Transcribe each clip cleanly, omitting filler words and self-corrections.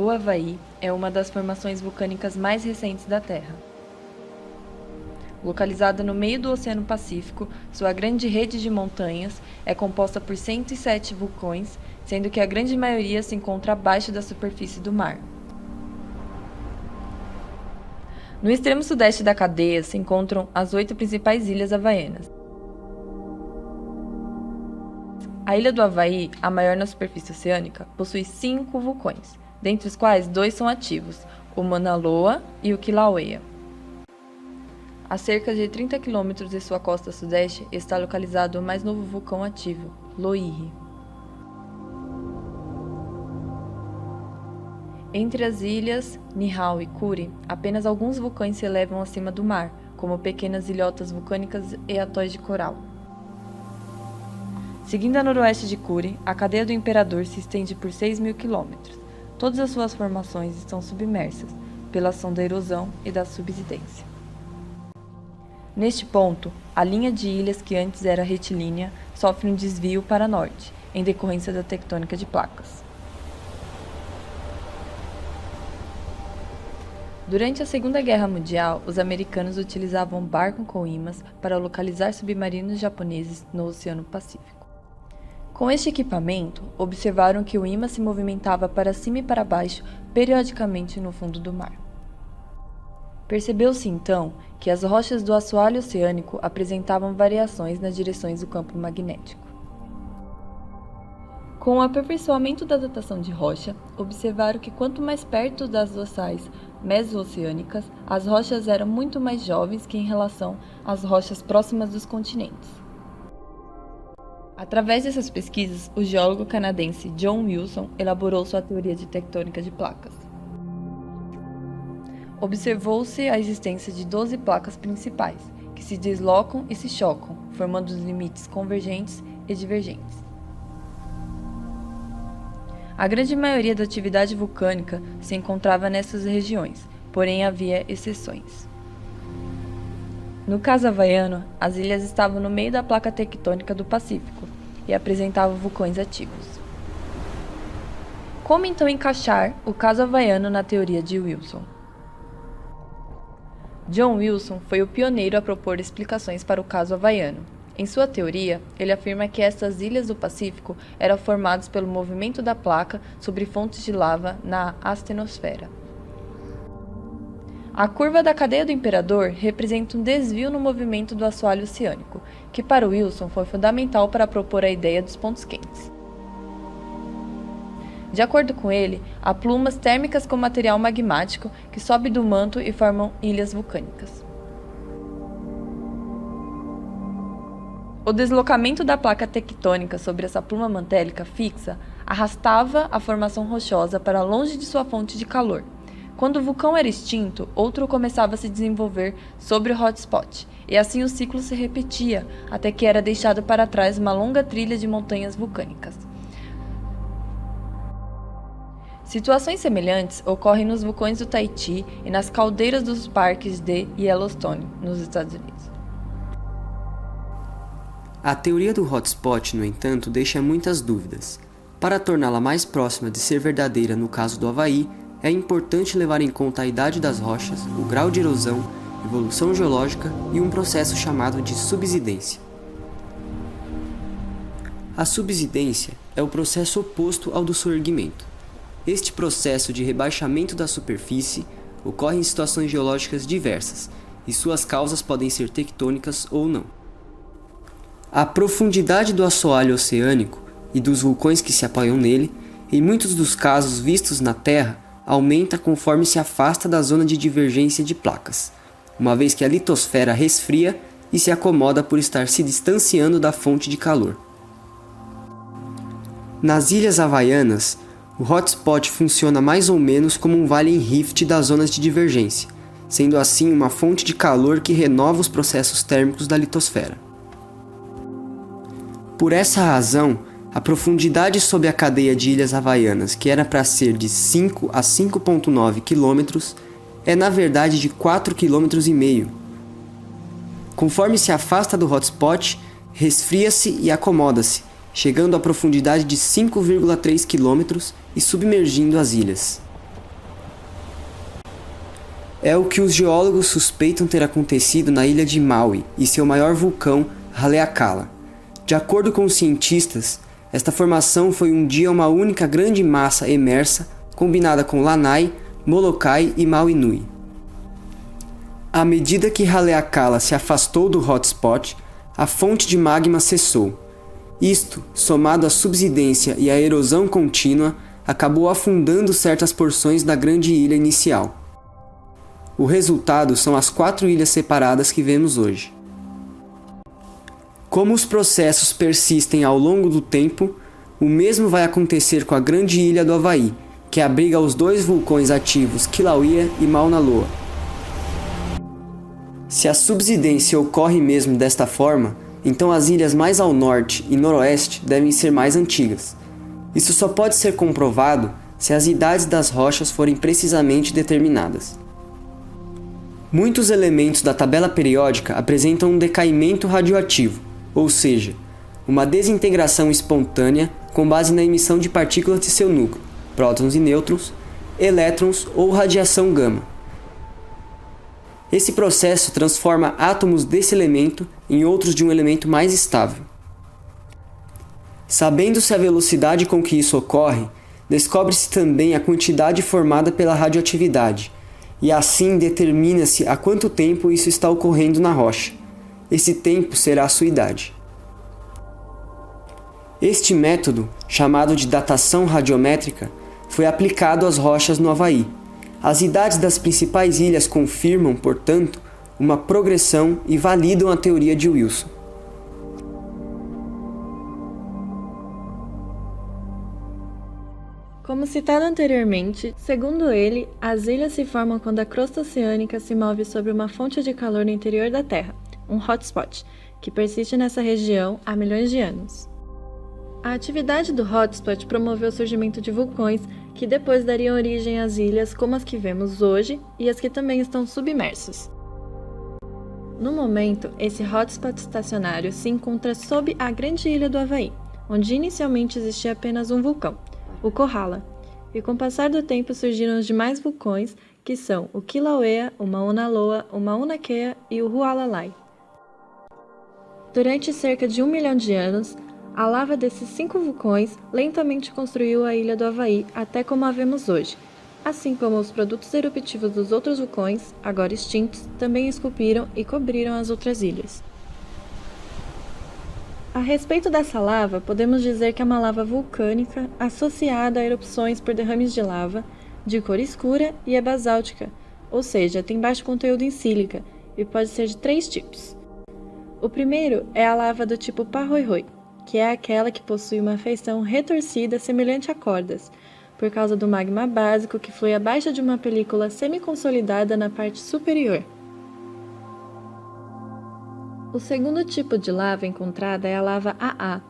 O Havaí é uma das formações vulcânicas mais recentes da Terra. Localizada no meio do Oceano Pacífico, sua grande rede de montanhas é composta por 107 vulcões, sendo que a grande maioria se encontra abaixo da superfície do mar. No extremo sudeste da cadeia se encontram as 8 principais ilhas havaianas. A ilha do Havaí, a maior na superfície oceânica, possui 5 vulcões, dentre os quais 2 são ativos, o Mauna Loa e o Kilauea. A cerca de 30 km de sua costa sudeste está localizado o mais novo vulcão ativo, Loihi. Entre as ilhas Niihau e Kuri, apenas alguns vulcões se elevam acima do mar, como pequenas ilhotas vulcânicas e atóis de coral. Seguindo a noroeste de Kuri, a cadeia do Imperador se estende por 6.000 km. Todas as suas formações estão submersas, pela ação da erosão e da subsidência. Neste ponto, a linha de ilhas que antes era retilínea sofre um desvio para norte, em decorrência da tectônica de placas. Durante a Segunda Guerra Mundial, os americanos utilizavam barcos com ímãs para localizar submarinos japoneses no Oceano Pacífico. Com este equipamento, observaram que o ímã se movimentava para cima e para baixo periodicamente no fundo do mar. Percebeu-se então que as rochas do assoalho oceânico apresentavam variações nas direções do campo magnético. Com o aperfeiçoamento da datação de rocha, observaram que quanto mais perto das dorsais meso-oceânicas, as rochas eram muito mais jovens que em relação às rochas próximas dos continentes. Através dessas pesquisas, o geólogo canadense John Wilson elaborou sua teoria de tectônica de placas. Observou-se a existência de 12 placas principais, que se deslocam e se chocam, formando os limites convergentes e divergentes. A grande maioria da atividade vulcânica se encontrava nessas regiões, porém havia exceções. No caso havaiano, as ilhas estavam no meio da placa tectônica do Pacífico e apresentavam vulcões ativos. Como então encaixar o caso havaiano na teoria de Wilson? John Wilson foi o pioneiro a propor explicações para o caso havaiano. Em sua teoria, ele afirma que estas ilhas do Pacífico eram formadas pelo movimento da placa sobre fontes de lava na astenosfera. A curva da cadeia do Imperador representa um desvio no movimento do assoalho oceânico, que para Wilson foi fundamental para propor a ideia dos pontos quentes. De acordo com ele, há plumas térmicas com material magmático que sobe do manto e formam ilhas vulcânicas. O deslocamento da placa tectônica sobre essa pluma mantélica fixa arrastava a formação rochosa para longe de sua fonte de calor. Quando o vulcão era extinto, outro começava a se desenvolver sobre o hotspot, e assim o ciclo se repetia, até que era deixado para trás uma longa trilha de montanhas vulcânicas. Situações semelhantes ocorrem nos vulcões do Tahiti e nas caldeiras dos parques de Yellowstone, nos Estados Unidos. A teoria do hotspot, no entanto, deixa muitas dúvidas. Para torná-la mais próxima de ser verdadeira no caso do Havaí, é importante levar em conta a idade das rochas, o grau de erosão, evolução geológica e um processo chamado de subsidência. A subsidência é o processo oposto ao do soerguimento. Este processo de rebaixamento da superfície ocorre em situações geológicas diversas, e suas causas podem ser tectônicas ou não. A profundidade do assoalho oceânico e dos vulcões que se apoiam nele, em muitos dos casos vistos na Terra, aumenta conforme se afasta da zona de divergência de placas, uma vez que a litosfera resfria e se acomoda por estar se distanciando da fonte de calor. Nas ilhas havaianas, o hotspot funciona mais ou menos como um vale em rift das zonas de divergência, sendo assim uma fonte de calor que renova os processos térmicos da litosfera. Por essa razão, a profundidade sob a cadeia de ilhas havaianas, que era para ser de 5 a 5,9 km, é na verdade de 4,5 km. Conforme se afasta do hotspot, resfria-se e acomoda-se, chegando à profundidade de 5,3 km e submergindo as ilhas. É o que os geólogos suspeitam ter acontecido na ilha de Maui e seu maior vulcão, Haleakala. De acordo com os cientistas, esta formação foi um dia uma única grande massa emersa combinada com Lanai, Molokai e Maui Nui. À medida que Haleakala se afastou do hotspot, a fonte de magma cessou. Isto, somado à subsidência e à erosão contínua, acabou afundando certas porções da grande ilha inicial. O resultado são as 4 ilhas separadas que vemos hoje. Como os processos persistem ao longo do tempo, o mesmo vai acontecer com a grande ilha do Havaí, que abriga os 2 vulcões ativos Kilauea e Mauna Loa. Se a subsidência ocorre mesmo desta forma, então as ilhas mais ao norte e noroeste devem ser mais antigas. Isso só pode ser comprovado se as idades das rochas forem precisamente determinadas. Muitos elementos da tabela periódica apresentam um decaimento radioativo, ou seja, uma desintegração espontânea com base na emissão de partículas de seu núcleo, prótons e nêutrons, elétrons ou radiação gama. Esse processo transforma átomos desse elemento em outros de um elemento mais estável. Sabendo-se a velocidade com que isso ocorre, descobre-se também a quantidade formada pela radioatividade, e assim determina-se há quanto tempo isso está ocorrendo na rocha. Esse tempo será a sua idade. Este método, chamado de datação radiométrica, foi aplicado às rochas no Havaí. As idades das principais ilhas confirmam, portanto, uma progressão e validam a teoria de Wilson. Como citado anteriormente, segundo ele, as ilhas se formam quando a crosta oceânica se move sobre uma fonte de calor no interior da Terra, um hotspot, que persiste nessa região há milhões de anos. A atividade do hotspot promoveu o surgimento de vulcões que depois dariam origem às ilhas como as que vemos hoje e as que também estão submersas. No momento, esse hotspot estacionário se encontra sob a grande ilha do Havaí, onde inicialmente existia apenas um vulcão, o Kohala, e com o passar do tempo surgiram os demais vulcões, que são o Kilauea, o Mauna Loa, o Mauna Kea e o Hualalai. Durante cerca de 1 milhão de anos, a lava desses 5 vulcões lentamente construiu a ilha do Havaí até como a vemos hoje, assim como os produtos eruptivos dos outros vulcões, agora extintos, também esculpiram e cobriram as outras ilhas. A respeito dessa lava, podemos dizer que é uma lava vulcânica associada a erupções por derrames de lava, de cor escura e é basáltica, ou seja, tem baixo conteúdo em sílica e pode ser de 3 tipos. O primeiro é a lava do tipo Pahoehoe, que é aquela que possui uma feição retorcida semelhante a cordas, por causa do magma básico que flui abaixo de uma película semi-consolidada na parte superior. O segundo tipo de lava encontrada é a lava AA,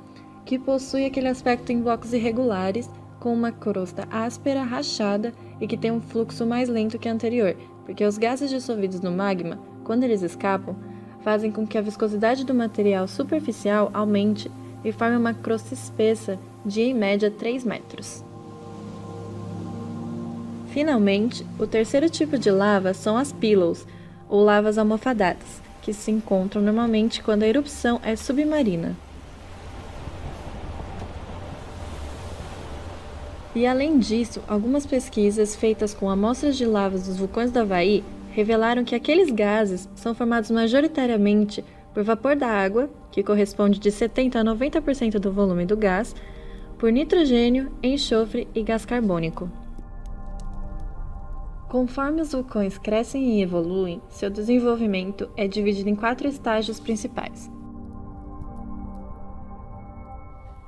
que possui aquele aspecto em blocos irregulares, com uma crosta áspera, rachada e que tem um fluxo mais lento que a anterior, porque os gases dissolvidos no magma, quando eles escapam, fazem com que a viscosidade do material superficial aumente e forme uma crosta espessa de, em média, 3 metros. Finalmente, o terceiro tipo de lava são as pillows, ou lavas almofadadas, que se encontram normalmente quando a erupção é submarina. E além disso, algumas pesquisas feitas com amostras de lavas dos vulcões do Havaí revelaram que aqueles gases são formados majoritariamente por vapor da água, que corresponde de 70% a 90% do volume do gás, por nitrogênio, enxofre e gás carbônico. Conforme os vulcões crescem e evoluem, seu desenvolvimento é dividido em 4 estágios principais.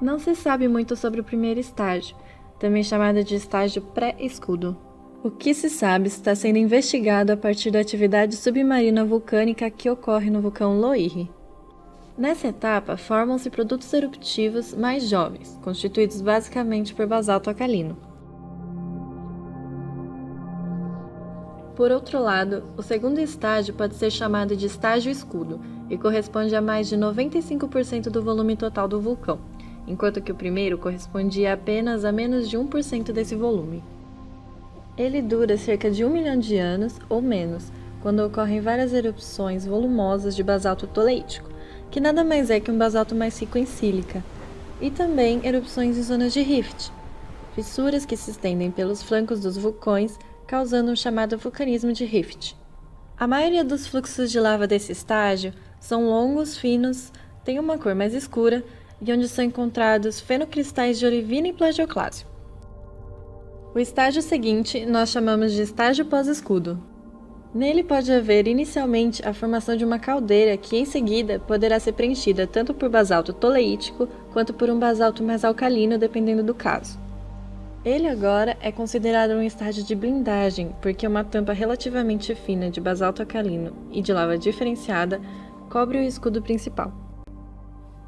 Não se sabe muito sobre o primeiro estágio, também chamado de estágio pré-escudo. O que se sabe está sendo investigado a partir da atividade submarina vulcânica que ocorre no vulcão Loihi. Nessa etapa, formam-se produtos eruptivos mais jovens, constituídos basicamente por basalto alcalino. Por outro lado, o segundo estágio pode ser chamado de estágio escudo e corresponde a mais de 95% do volume total do vulcão, enquanto que o primeiro correspondia apenas a menos de 1% desse volume. Ele dura cerca de 1 milhão de anos ou menos, quando ocorrem várias erupções volumosas de basalto toleítico, que nada mais é que um basalto mais rico em sílica, e também erupções em zonas de rift, fissuras que se estendem pelos flancos dos vulcões, causando o chamado vulcanismo de rift. A maioria dos fluxos de lava desse estágio são longos, finos, têm uma cor mais escura e onde são encontrados fenocristais de olivina e plagioclásio. O estágio seguinte nós chamamos de estágio pós-escudo. Nele pode haver inicialmente a formação de uma caldeira que em seguida poderá ser preenchida tanto por basalto toleítico quanto por um basalto mais alcalino, dependendo do caso. Ele agora é considerado um estágio de blindagem, porque uma tampa relativamente fina de basalto alcalino e de lava diferenciada cobre o escudo principal.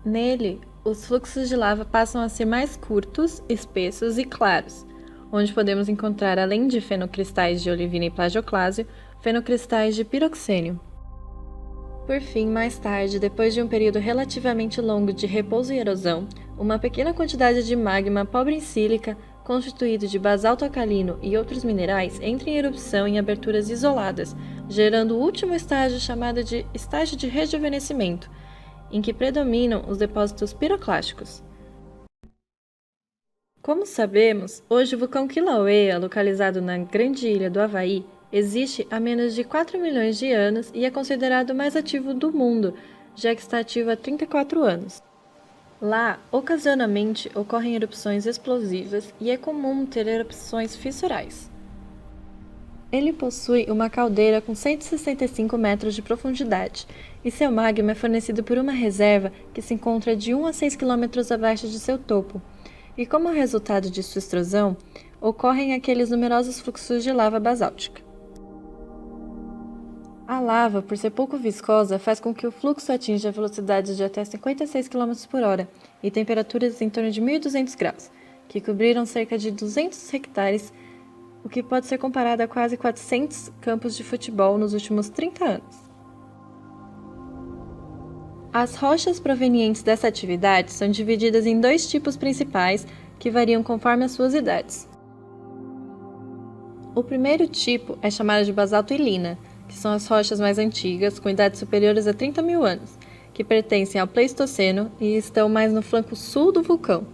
Nele, os fluxos de lava passam a ser mais curtos, espessos e claros, onde podemos encontrar, além de fenocristais de olivina e plagioclásio, fenocristais de piroxênio. Por fim, mais tarde, depois de um período relativamente longo de repouso e erosão, uma pequena quantidade de magma pobre em sílica, constituído de basalto alcalino e outros minerais, entra em erupção em aberturas isoladas, gerando o último estágio chamado de estágio de rejuvenescimento, em que predominam os depósitos piroclásticos. Como sabemos, hoje o vulcão Kilauea, localizado na grande ilha do Havaí, existe há menos de 4 milhões de anos e é considerado o mais ativo do mundo, já que está ativo há 34 anos. Lá, ocasionalmente, ocorrem erupções explosivas e é comum ter erupções fissurais. Ele possui uma caldeira com 165 metros de profundidade e seu magma é fornecido por uma reserva que se encontra de 1 a 6 quilômetros abaixo de seu topo. E como resultado de sua extrusão, ocorrem aqueles numerosos fluxos de lava basáltica. A lava, por ser pouco viscosa, faz com que o fluxo atinja velocidades de até 56 km por hora e temperaturas em torno de 1.200 graus, que cobriram cerca de 200 hectares, o que pode ser comparado a quase 400 campos de futebol nos últimos 30 anos. As rochas provenientes dessa atividade são divididas em 2 tipos principais que variam conforme as suas idades. O primeiro tipo é chamado de basalto e lina, que são as rochas mais antigas, com idades superiores a 30 mil anos, que pertencem ao Pleistoceno e estão mais no flanco sul do vulcão.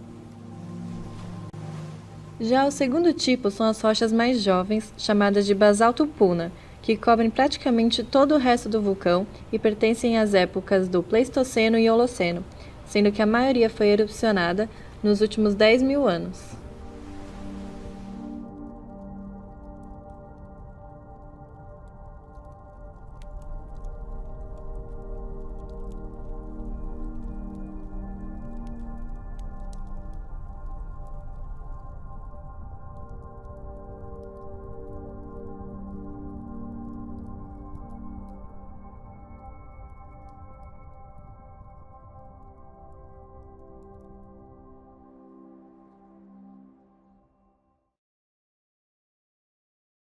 Já o segundo tipo são as rochas mais jovens, chamadas de basalto puna, que cobrem praticamente todo o resto do vulcão e pertencem às épocas do Pleistoceno e Holoceno, sendo que a maioria foi erupcionada nos últimos 10 mil anos.